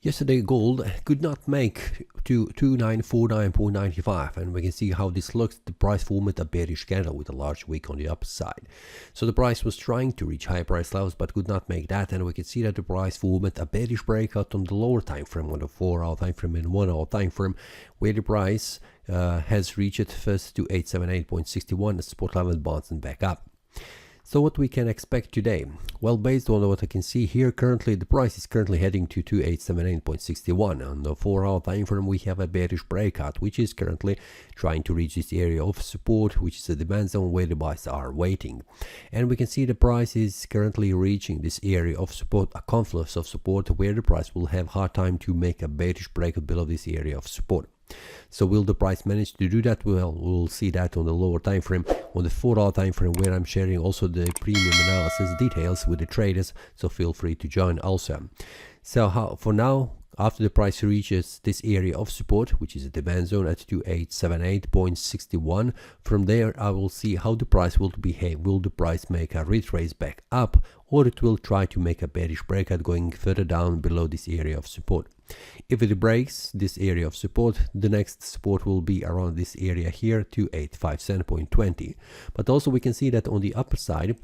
Yesterday gold could not make to 2949.95, and we can see how this looks. The price formed a bearish candle with a large wick on the upside. So the price was trying to reach high price levels but could not make that, and we can see that the price formed a bearish breakout on the lower time frame, on the 4-hour time frame and 1-hour time frame, where the price has reached first to 878.61, the support level, bouncing back up. So what we can expect today? Well, based on what I can see here, currently the price is currently heading to 2878.61. On the 4-hour time frame, we have a bearish breakout, which is currently trying to reach this area of support, which is a demand zone where the buys are waiting. And we can see the price is currently reaching this area of support, a confluence of support, where the price will have hard time to make a bearish breakout below this area of support. So will the price manage to do that? Well, we'll see that on the lower time frame, on the 4-hour time frame, where I'm sharing also the premium analysis details with the traders, so feel free to join also. So for now, after the price reaches this area of support, which is a demand zone at 2878.61, from there I will see how the price will behave. Will the price make a retrace back up, or it will try to make a bearish breakout going further down below this area of support? If it breaks this area of support, the next support will be around this area here, 2857.20. But also we can see that on the upper side,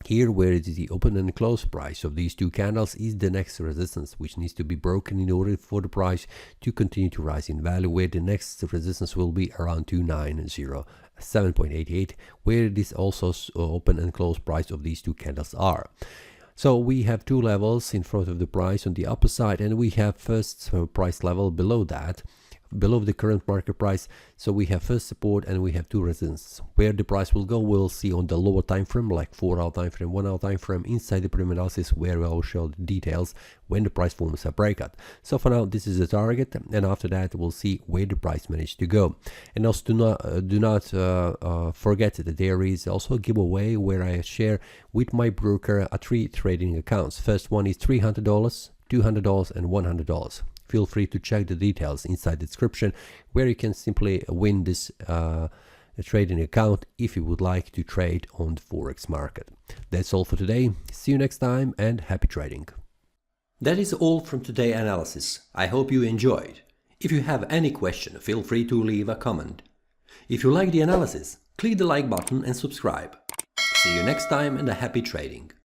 here where it is the open and close price of these two candles, is the next resistance, which needs to be broken in order for the price to continue to rise in value, where the next resistance will be around 2907.88, where this also open and close price of these two candles are. So we have two levels in front of the price on the upper side, and we have first price level below that, below the current market price. So we have first support and we have two resistances. Where the price will go, we'll see on the lower time frame, like 4-hour time frame, 1-hour time frame, inside the premium analysis, where I'll show the details when the price forms a breakout. So for now, this is the target, and after that we'll see where the price managed to go. And also do not forget that there is also a giveaway where I share with my broker 3 trading accounts. First one is $300, $200 and $100. Feel free to check the details inside the description, where you can simply win this trading account if you would like to trade on the Forex market. That's all for today. See you next time and happy trading. That is all from today's analysis. I hope you enjoyed. If you have any question, feel free to leave a comment. If you like the analysis, click the like button and subscribe. See you next time and a happy trading.